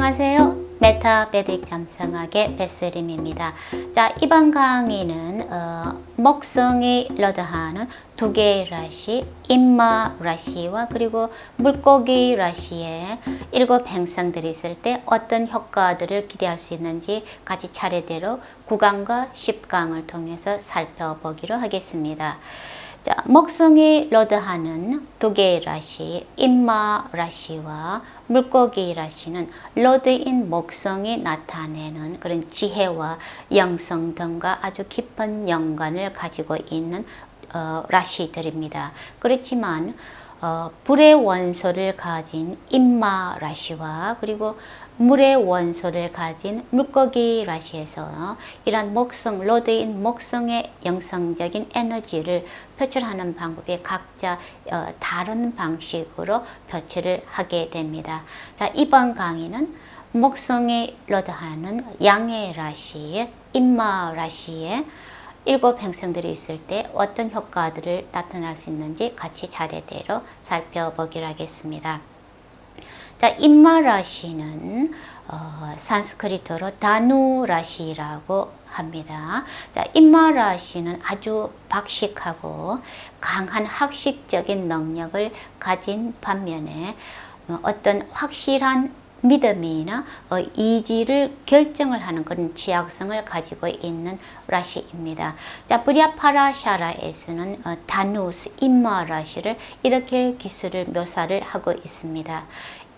안녕하세요. 메타베딕 잠성학의 베스림입니다. 자, 이번 강의는 목성이 러드하는 두 개의 라시, 임마 라시와 그리고 물고기 라시의 7 행성들이 있을 때 어떤 효과들을 기대할 수 있는지 같이 차례대로 9강과 10강을 통해서 살펴보기로 하겠습니다. 자, 목성이 러드하는 두 개의 라시, 임마 라시와 물고기 라시는 러드인 목성이 나타내는 그런 지혜와 영성 등과 아주 깊은 연관을 가지고 있는 라시들입니다. 그렇지만 불의 원소를 가진 임마 라시와 그리고 물의 원소를 가진 물고기 라시에서 이러한 목성, 러드인 목성의 영성적인 에너지를 표출하는 방법이 각자 다른 방식으로 표출을 하게 됩니다. 자, 이번 강의는 목성이 러드하는 양의 라시, 임마 라시의 7 행성들이 있을 때 어떤 효과들을 나타날 수 있는지 같이 차례대로 살펴보기로 하겠습니다. 자, 임마 라시는 산스크리트로 다누 라시라고 합니다. 자, 임마 라시는 아주 박식하고 강한 학식적인 능력을 가진 반면에 어떤 확실한 믿음이나 이지를 결정을 하는 그런 취약성을 가지고 있는 라시입니다. 자, 브리아파라샤라에서는 다누스 임마 라시를 이렇게 기술을 묘사를 하고 있습니다.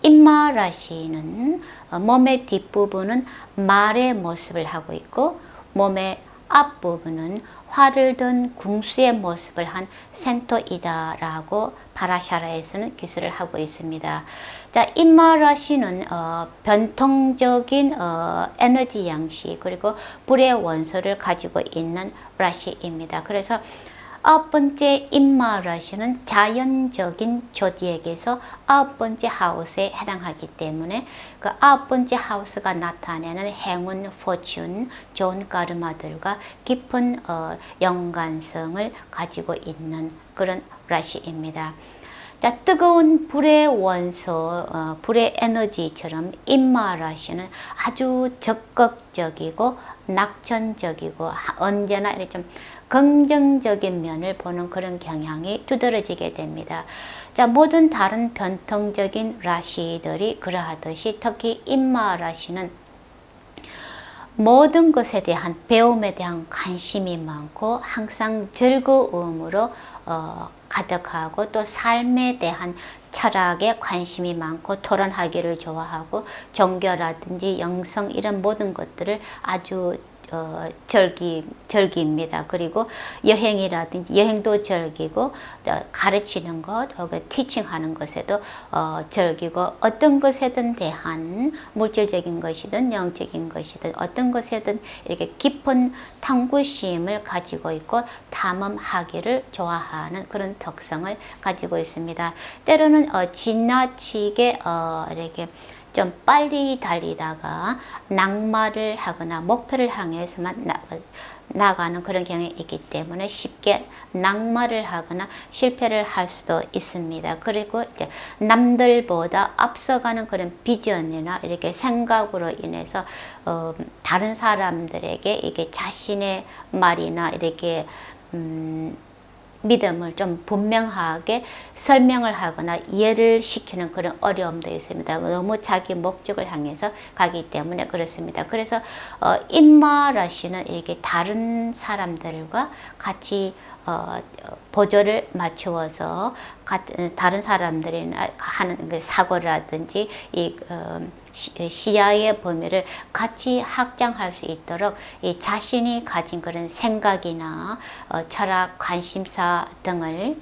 임마 라시는 몸의 뒷부분은 말의 모습을 하고 있고 몸의 앞부분은 활을 든 궁수의 모습을 한 센토이다라고 파라샤라에서는 기술을 하고 있습니다. 자, 임마 라시는 변통적인 에너지 양식 그리고 불의 원소를 가지고 있는 라시입니다. 그래서 9번째 임마 라시는 자연적인 조디액에서 9번째 하우스에 해당하기 때문에 그 9번째 하우스가 나타내는 행운, 포춘, 좋은 까르마들과 깊은 연관성을 가지고 있는 그런 라시입니다. 자, 뜨거운 불의 원소, 불의 에너지처럼 임마 라시는 아주 적극적이고 낙천적이고 언제나 이렇게 좀 긍정적인 면을 보는 그런 경향이 두드러지게 됩니다. 자, 모든 다른 변통적인 라시들이 그러하듯이 특히 임마 라시는 모든 것에 대한 배움에 대한 관심이 많고 항상 즐거움으로 가득하고 또 삶에 대한 철학에 관심이 많고 토론하기를 좋아하고 종교라든지 영성 이런 모든 것들을 아주 절기입니다. 그리고 여행이라든지 여행도 절기고 가르치는 것 혹은 티칭하는 것에도 절기고 어떤 것에든 대한 물질적인 것이든 영적인 것이든 어떤 것에든 이렇게 깊은 탐구심을 가지고 있고 탐험하기를 좋아하는 그런 특성을 가지고 있습니다. 때로는 지나치게 이렇게 좀 빨리 달리다가 낙마를 하거나 목표를 향해서만 나가는 그런 경향이 있기 때문에 쉽게 낙마를 하거나 실패를 할 수도 있습니다. 그리고 이제 남들보다 앞서가는 그런 비전이나 이렇게 생각으로 인해서 다른 사람들에게 이게 자신의 말이나 이렇게 믿음을 좀 분명하게 설명을 하거나 이해를 시키는 그런 어려움도 있습니다. 너무 자기 목적을 향해서 가기 때문에 그렇습니다. 그래서 임마 라시는 이렇게 다른 사람들과 같이 보조를 맞추어서 다른 사람들이 하는 그 사고라든지 이 시야의 범위를 같이 확장할 수 있도록 이 자신이 가진 그런 생각이나 철학, 관심사 등을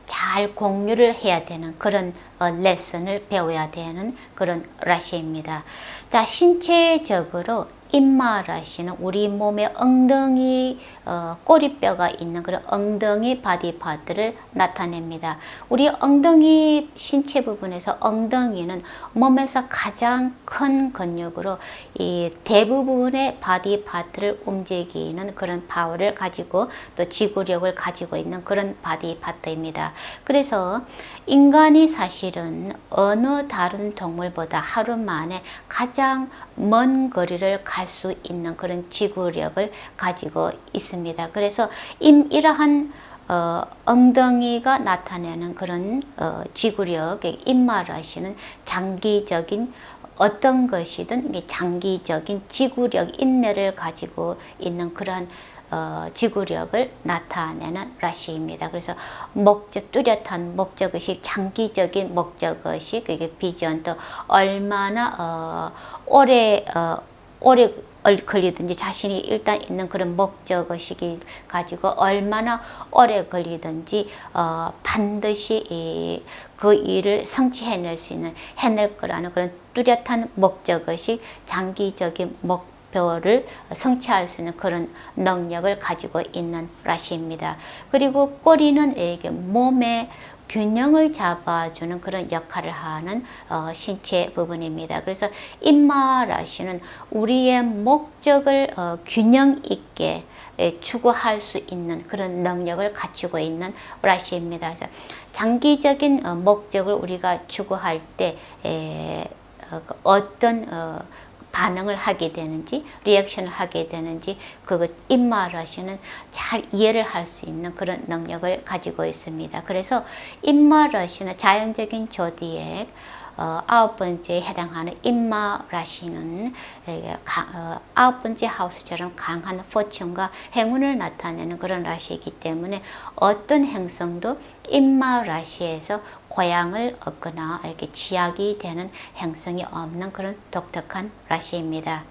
잘 공유를 해야 되는 그런 레슨을 배워야 되는 그런 라시입니다. 자, 신체적으로 임마라시는 우리 몸의 엉덩이 꼬리뼈가 있는 그런 엉덩이 바디 파트를 나타냅니다. 우리 엉덩이 신체 부분에서 엉덩이는 몸에서 가장 큰 근육으로 이 대부분의 바디 파트를 움직이는 그런 파워를 가지고 또 지구력을 가지고 있는 그런 바디 파트입니다. 그래서 인간이 사실은 어느 다른 동물보다 하루 만에 가장 먼 거리를 갈 수 있는 그런 지구력을 가지고 있습니다. 그래서 이러한 엉덩이가 나타내는 그런 지구력의 임마라시는 장기적인 어떤 것이든 장기적인 지구력 인내를 가지고 있는 그러한 지구력을 나타내는 라시입니다. 그래서 목적, 뚜렷한 목적의식, 장기적인 목적의식, 그게 비전, 또 얼마나 오래 걸리든지 자신이 일단 있는 그런 목적의식이 가지고 얼마나 오래 걸리든지 반드시 그 일을 성취해낼 수 있는, 해낼 거라는 그런 뚜렷한 목적의식, 장기적인 목표를 성취할 수 있는 그런 능력을 가지고 있는 라시입니다. 그리고 꼬리는 이게 몸의 균형을 잡아주는 그런 역할을 하는 신체 부분입니다. 그래서 임마라시는 우리의 목적을 균형 있게 추구할 수 있는 그런 능력을 갖추고 있는 라시입니다. 그래서 장기적인 목적을 우리가 추구할 때 어떤 반응을 하게 되는지, 리액션을 하게 되는지, 그것 임마라시는 잘 이해를 할 수 있는 그런 능력을 가지고 있습니다. 그래서 임마라시는 자연적인 조디액 9번째에 해당하는 임마라시는 9번째 하우스처럼 강한 포춘과 행운을 나타내는 그런 라시이기 때문에 어떤 행성도 임마라시에서 고향을 얻거나 이렇게 지약이 되는 행성이 없는 그런 독특한 라시입니다.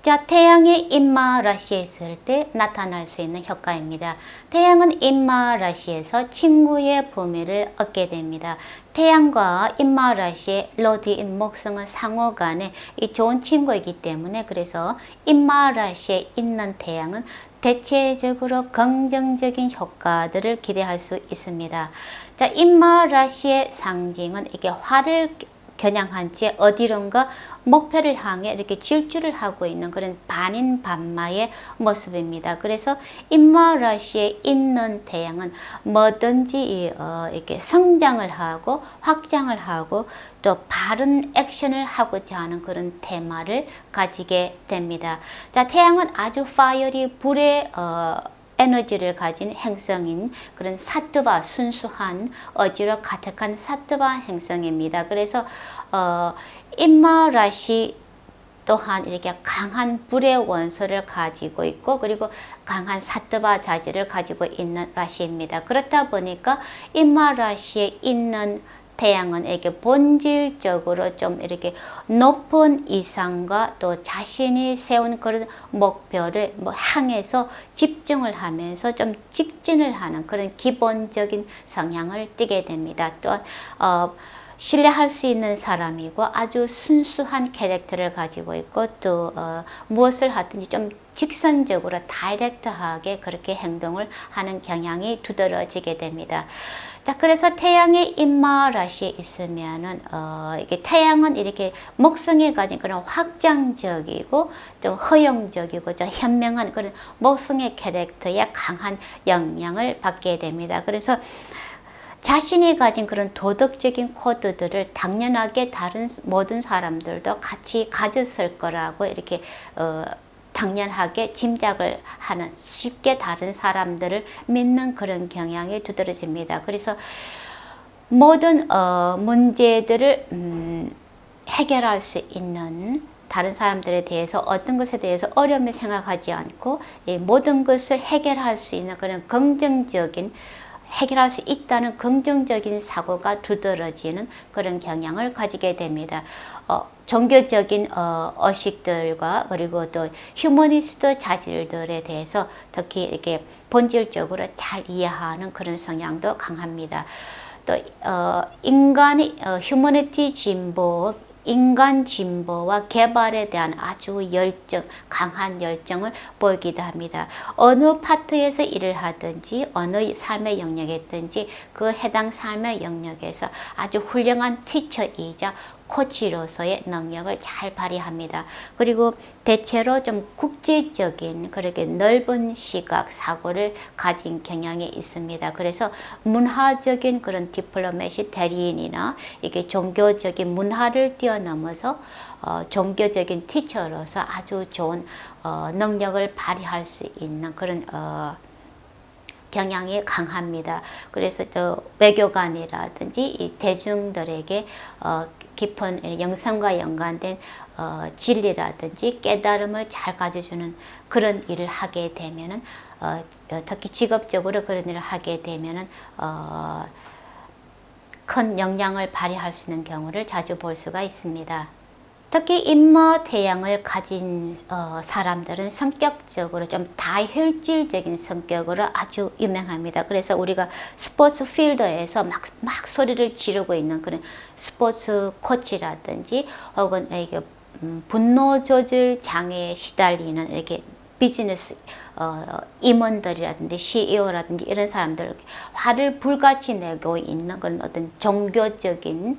자, 태양의 임마라시에 있을 때 나타날 수 있는 효과입니다. 태양은 임마라시에서 친구의 부미를 얻게 됩니다. 태양과 임마라시의 로디인 목성은 상호 간에 이 좋은 친구이기 때문에 그래서 임마라시에 있는 태양은 대체적으로 긍정적인 효과들을 기대할 수 있습니다. 자, 임마라시의 상징은 이게 화를 겨냥한 채 어디론가 목표를 향해 이렇게 질주를 하고 있는 그런 반인반마의 모습입니다. 그래서 임마라시에 있는 태양은 뭐든지 이렇게 성장을 하고 확장을 하고 또 바른 액션을 하고자 하는 그런 테마를 가지게 됩니다. 자, 태양은 아주 파이어리 불의 에너지를 가진 행성인 그런 사투바, 순수한 어지러 가득한 사투바 행성입니다. 그래서 임마라시 또한 이렇게 강한 불의 원소를 가지고 있고 그리고 강한 사투바 자질을 가지고 있는 라시입니다. 그렇다 보니까 임마라시에 있는 태양은 이렇게 본질적으로 좀 이렇게 높은 이상과 또 자신이 세운 그런 목표를 향해서 집중을 하면서 좀 직진을 하는 그런 기본적인 성향을 띠게 됩니다. 또한 신뢰할 수 있는 사람이고 아주 순수한 캐릭터를 가지고 있고 또 무엇을 하든지 좀 직선적으로 다이렉트하게 그렇게 행동을 하는 경향이 두드러지게 됩니다. 자, 그래서 태양의 임마라시에 있으면은 이게 태양은 이렇게 목성에 가진 그런 확장적이고 좀 허용적이고 좀 현명한 그런 목성의 캐릭터에 강한 영향을 받게 됩니다. 그래서 자신이 가진 그런 도덕적인 코드들을 당연하게 다른 모든 사람들도 같이 가졌을 거라고 이렇게 당연하게 짐작을 하는 쉽게 다른 사람들을 믿는 그런 경향이 두드러집니다. 그래서 모든 문제들을 해결할 수 있는 다른 사람들에 대해서 어떤 것에 대해서 어려움을 생각하지 않고 모든 것을 해결할 수 있는 그런 긍정적인 해결할 수 있다는 긍정적인 사고가 두드러지는 그런 경향을 가지게 됩니다. 종교적인 의식들과 그리고 또 휴머니스트 자질들에 대해서 특히 이렇게 본질적으로 잘 이해하는 그런 성향도 강합니다. 또 인간이 휴머니티 진보, 인간 진보와 개발에 대한 아주 열정, 강한 열정을 보이기도 합니다. 어느 파트에서 일을 하든지 어느 삶의 영역에 있든지 그 해당 삶의 영역에서 아주 훌륭한 티처이자 코치로서의 능력을 잘 발휘합니다. 그리고 대체로 좀 국제적인 그렇게 넓은 시각 사고를 가진 경향이 있습니다. 그래서 문화적인 그런 디플로매시 대리인이나 이게 종교적인 문화를 뛰어넘어서 종교적인 티처로서 아주 좋은 능력을 발휘할 수 있는 그런 경향이 강합니다. 그래서 또 외교관이라든지 이 대중들에게 깊은 영성과 연관된 진리라든지 깨달음을 잘 가져주는 그런 일을 하게 되면은 특히 직업적으로 그런 일을 하게 되면은 큰 영향을 발휘할 수 있는 경우를 자주 볼 수가 있습니다. 특히 인마 태양을 가진 사람들은 성격적으로 좀 다혈질적인 성격으로 아주 유명합니다. 그래서 우리가 스포츠 필드에서 막 소리를 지르고 있는 그런 스포츠 코치라든지 혹은 이게 분노 조절 장애에 시달리는 이렇게 비즈니스 임원들이라든지 CEO라든지 이런 사람들 화를 불같이 내고 있는 그런 어떤 종교적인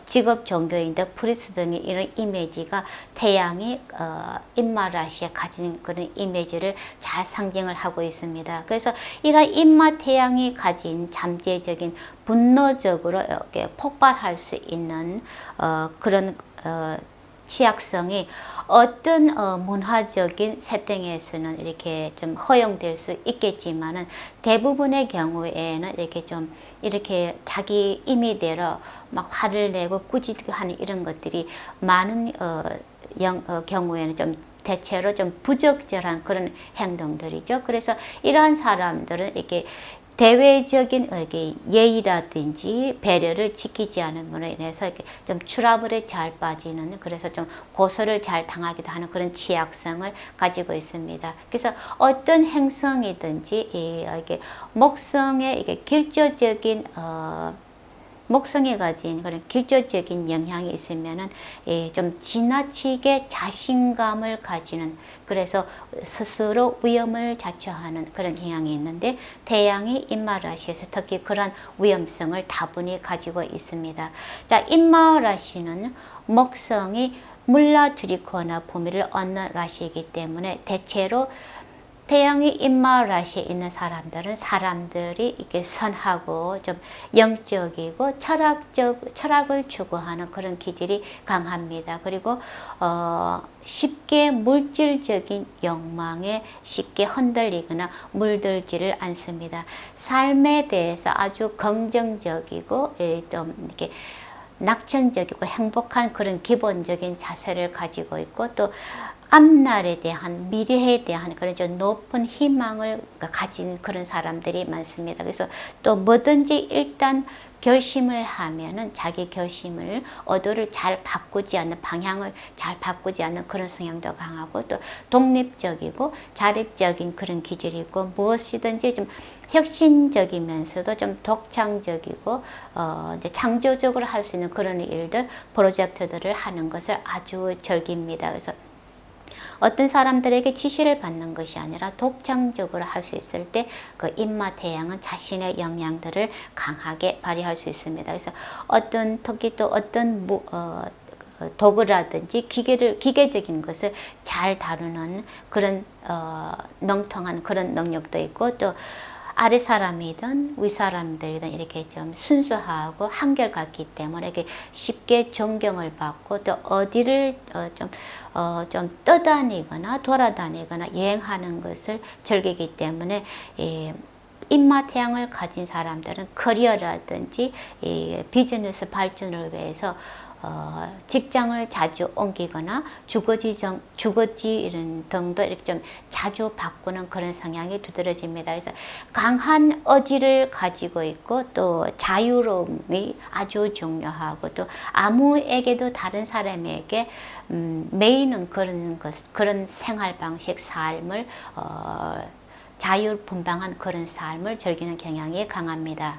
직업 종교인들 프리스트 등의 이런 이미지가 태양이 인마라시에 가진 그런 이미지를 잘 상징을 하고 있습니다. 그래서 이런 인마 태양이 가진 잠재적인 분노적으로 이렇게 폭발할 수 있는 그런 취약성이 어떤 문화적인 세팅에서는 이렇게 좀 허용될 수 있겠지만은 대부분의 경우에는 이렇게 좀 이렇게 자기 임의대로 막 화를 내고 꾸짖하는 이런 것들이 많은 경우에는 좀 대체로 좀 부적절한 그런 행동들이죠. 그래서 이러한 사람들은 이렇게 대외적인 예의라든지 배려를 지키지 않음으로 인해서 이렇게 좀 트러블에 잘 빠지는, 그래서 좀 고소를 잘 당하기도 하는 그런 취약성을 가지고 있습니다. 그래서 어떤 행성이든지 이게 목성의 이게 길조적인 목성이 가진 그런 길조적인 영향이 있으면은 좀 지나치게 자신감을 가지는, 그래서 스스로 위험을 자초하는 그런 경향이 있는데 태양이 인마라시에서 특히 그런 위험성을 다분히 가지고 있습니다. 자, 인마라시는 목성이 물라주리코나 부미를 얻는 라시이기 때문에 대체로 태양이 인마 라시에 있는 사람들이 이게 선하고 좀 영적이고 철학을 추구하는 그런 기질이 강합니다. 그리고 쉽게 물질적인 욕망에 쉽게 흔들리거나 물들지를 않습니다. 삶에 대해서 아주 긍정적이고 좀 이렇게 낙천적이고 행복한 그런 기본적인 자세를 가지고 있고, 또 앞날에 대한, 미래에 대한 그런 좀 높은 희망을 가진 그런 사람들이 많습니다. 그래서 또 뭐든지 일단 결심을 하면은 자기 결심을 의도를 잘 바꾸지 않는, 방향을 잘 바꾸지 않는 그런 성향도 강하고, 또 독립적이고 자립적인 그런 기질이 있고, 무엇이든지 좀 혁신적이면서도 좀 독창적이고 이제 창조적으로 할 수 있는 그런 일들, 프로젝트들을 하는 것을 아주 즐깁니다. 그래서 어떤 사람들에게 지시를 받는 것이 아니라 독창적으로 할 수 있을 때 그 인마 태양은 자신의 역량들을 강하게 발휘할 수 있습니다. 그래서 특히 또 어떤 도구라든지 기계적인 것을 잘 다루는 그런 능통한 그런 능력도 있고, 또 아래 사람이든 위 사람들이든 이렇게 좀 순수하고 한결같기 때문에 이렇게 쉽게 존경을 받고, 또 어디를 좀 떠다니거나 돌아다니거나 여행하는 것을 즐기기 때문에 인마 태양을 가진 사람들은 커리어라든지 비즈니스 발전을 위해서 직장을 자주 옮기거나 주거지 이런 등도 이렇게 좀 자주 바꾸는 그런 성향이 두드러집니다. 그래서 강한 의지를 가지고 있고, 또 자유로움이 아주 중요하고, 또 아무에게도 다른 사람에게 매이는 그런 생활 방식, 삶을 자유분방한 그런 삶을 즐기는 경향이 강합니다.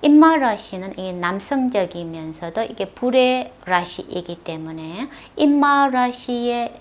인마 라시는 이 남성적이면서도 이게 불의 라시이기 때문에 인마 라시의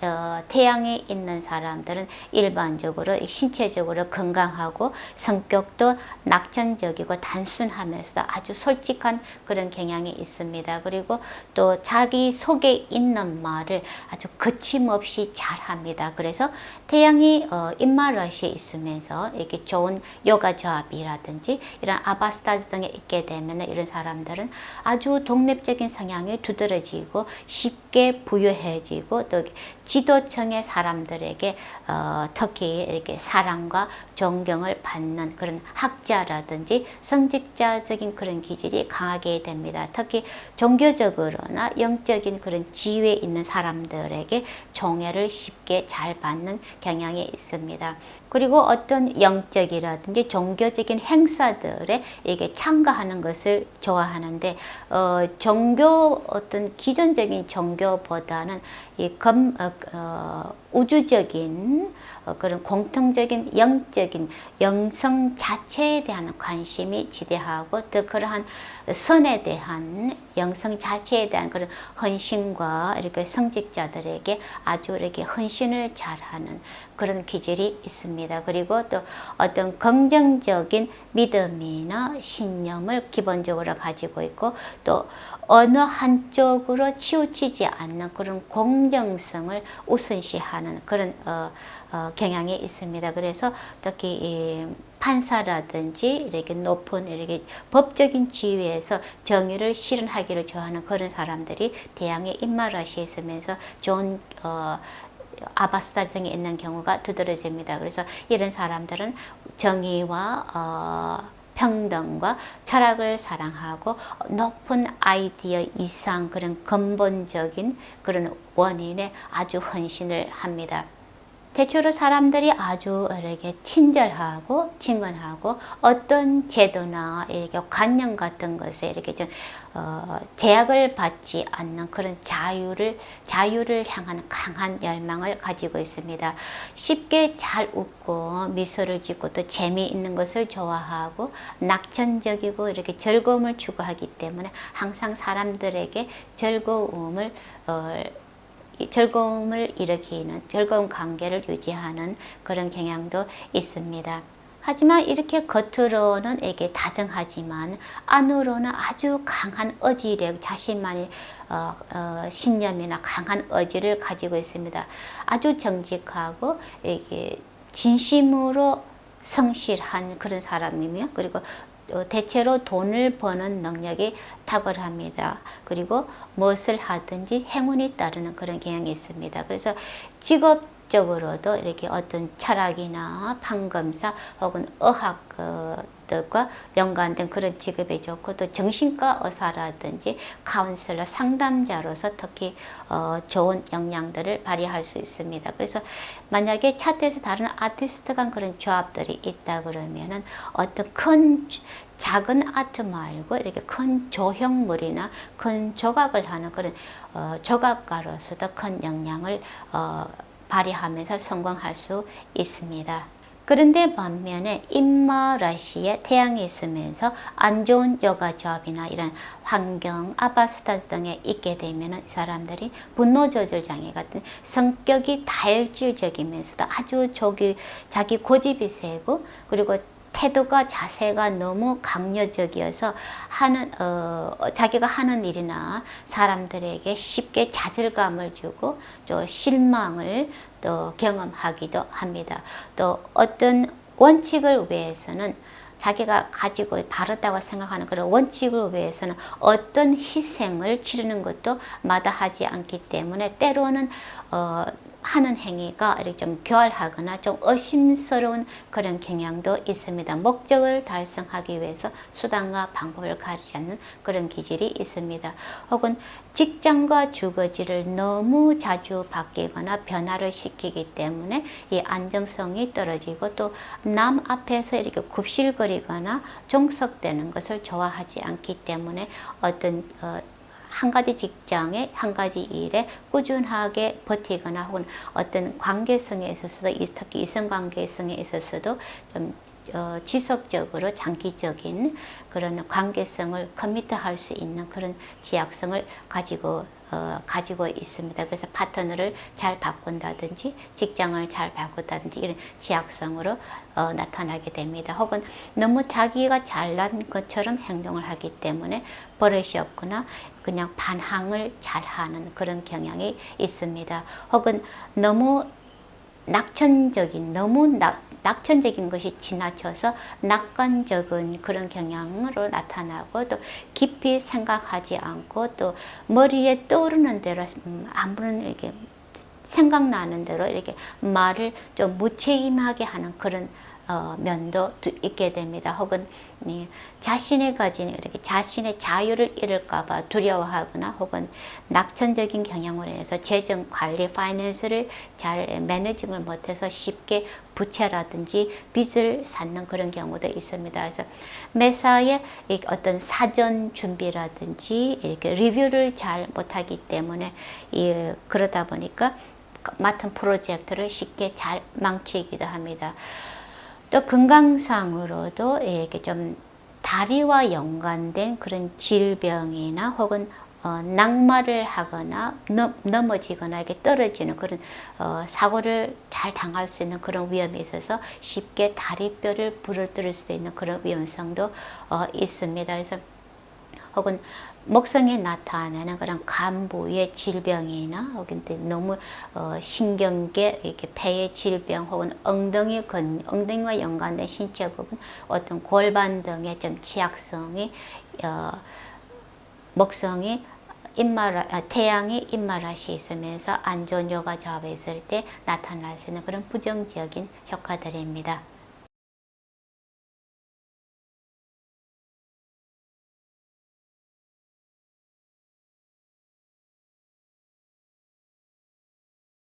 태양에 있는 사람들은 일반적으로 신체적으로 건강하고 성격도 낙천적이고 단순하면서도 아주 솔직한 그런 경향이 있습니다. 그리고 또 자기 속에 있는 말을 아주 거침없이 잘합니다. 그래서 태양이 인마 라시에 있으면서 이렇게 좋은 요가 조합이라든지 이런 아바스타즈 등에 있게 되면 이런 사람들은 아주 독립적인 성향이 두드러지고 쉽게 부유해지고 또 지도층의 사람들에게 특히 이렇게 사랑과 존경을 받는 그런 학자라든지 성직자적인 그런 기질이 강하게 됩니다. 특히 종교적으로나 영적인 그런 지위에 있는 사람들에게 총애를 쉽게 잘 받는 경향이 있습니다. 그리고 어떤 영적이라든지 종교적인 행사들에 이게 참가하는 것을 좋아하는데 종교 어떤 기존적인 종교보다는 이 우주적인 그런 공통적인 영적인 영성 자체에 대한 관심이 지대하고 또 그러한 선에 대한 영성 자체에 대한 그런 헌신과 이렇게 성직자들에게 아주 이렇게 헌신을 잘하는 그런 기질이 있습니다. 그리고 또 어떤 긍정적인 믿음이나 신념을 기본적으로 가지고 있고 또 어느 한쪽으로 치우치지 않는 그런 공정성을 우선시하는 그런 경향이 있습니다. 그래서 특히 이 판사라든지 이렇게 높은 이렇게 법적인 지위에서 정의를 실현하기를 좋아하는 그런 사람들이 태양의 인마라시에 있으면서 좋은 아바스타성이 있는 경우가 두드러집니다. 그래서 이런 사람들은 정의와 평등과 철학을 사랑하고 높은 아이디어 이상 그런 근본적인 그런 원인에 아주 헌신을 합니다. 대체로 사람들이 아주 이렇게 친절하고 친근하고 어떤 제도나 이렇게 관념 같은 것에 이렇게 좀 제약을 받지 않는 그런 자유를 향한 강한 열망을 가지고 있습니다. 쉽게 잘 웃고 미소를 짓고 또 재미있는 것을 좋아하고 낙천적이고 이렇게 즐거움을 추구하기 때문에 항상 사람들에게 즐거움을 일으키는 즐거운 관계를 유지하는 그런 경향도 있습니다. 하지만 이렇게 겉으로는 이게 다정하지만 안으로는 아주 강한 의지력, 자신만의 신념이나 강한 의지를 가지고 있습니다. 아주 정직하고 이게 진심으로 성실한 그런 사람이며 그리고 대체로 돈을 버는 능력이 탁월합니다. 그리고 무엇을 하든지 행운이 따르는 그런 경향이 있습니다. 그래서 직업적으로도 이렇게 어떤 철학이나 판검사 혹은 의학들과 연관된 그런 직업이 좋고 또 정신과 의사라든지 카운슬러 상담자로서 특히 좋은 역량들을 발휘할 수 있습니다. 그래서 만약에 차트에서 다른 아티스트 간 그런 조합들이 있다 그러면은 어떤 작은 아트 말고 이렇게 큰 조형물이나 큰 조각을 하는 그런 조각가로서도 큰 역량을 발휘하면서 성공할 수 있습니다. 그런데 반면에 인마라시에 태양이 있으면서 안 좋은 요가 조합이나 이런 환경, 아바스타즈 등에 있게 되면 사람들이 분노 조절 장애 같은 성격이 다혈질적이면서도 아주 자기 고집이 세고 그리고 태도가 자세가 너무 강요적이어서 자기가 하는 일이나 사람들에게 쉽게 좌절감을 주고 또 실망을 또 경험하기도 합니다. 또 어떤 원칙을 위해서는 자기가 가지고 바르다고 생각하는 그런 원칙을 위해서는 어떤 희생을 치르는 것도 마다하지 않기 때문에 때로는 하는 행위가 이렇게 좀 교활하거나 좀 의심스러운 그런 경향도 있습니다. 목적을 달성하기 위해서 수단과 방법을 가리지 않는 그런 기질이 있습니다. 혹은 직장과 주거지를 너무 자주 바뀌거나 변화를 시키기 때문에 이 안정성이 떨어지고 또 남 앞에서 이렇게 굽실거리거나 종속되는 것을 좋아하지 않기 때문에 어떤 한 가지 직장에 한 가지 일에 꾸준하게 버티거나 혹은 어떤 관계성에 있어서도 특히 이성 관계성에 있어서도 좀 지속적으로 장기적인 그런 관계성을 커미트할 수 있는 그런 지향성을 가지고 있습니다. 그래서 파트너를 잘 바꾼다든지 직장을 잘 바꾼다든지 이런 지향성으로 나타나게 됩니다. 혹은 너무 자기가 잘난 것처럼 행동을 하기 때문에 버릇이 없거나 그냥 반항을 잘하는 그런 경향이 있습니다. 혹은 너무 낙천적인 것이 지나쳐서 낙관적인 그런 경향으로 나타나고 또 깊이 생각하지 않고 또 머리에 떠오르는 대로 아무런 이렇게 생각나는 대로 이렇게 말을 좀 무책임하게 하는 그런 면도 있게 됩니다. 혹은 자신이 가진 이렇게 자신의 자유를 잃을까봐 두려워하거나 혹은 낙천적인 경향으로 인해서 재정 관리, 파이낸스를 잘 매니징을 못해서 쉽게 부채라든지 빚을 쌓는 그런 경우도 있습니다. 그래서 매사에 어떤 사전 준비라든지 이렇게 리뷰를 잘 못하기 때문에 그러다 보니까 맡은 프로젝트를 쉽게 잘 망치기도 합니다. 또 건강상으로도 이렇게 좀 다리와 연관된 그런 질병이나 혹은 낙마를 하거나 넘어지거나 이렇게 떨어지는 그런 사고를 잘 당할 수 있는 그런 위험이 있어서 쉽게 다리뼈를 부러뜨릴 수도 있는 그런 위험성도 있습니다. 그래서 혹은 목성에 나타나는 그런 간부의 질병이나 혹은 너무 신경계 이렇게 폐의 질병 혹은 엉덩이와 연관된 신체 부분 어떤 골반 등의 좀 취약성이 목성이 태양이 입마라시에 있으면서 안 좋은 요가 조합에 있을 때 나타날 수 있는 그런 부정적인 효과들입니다.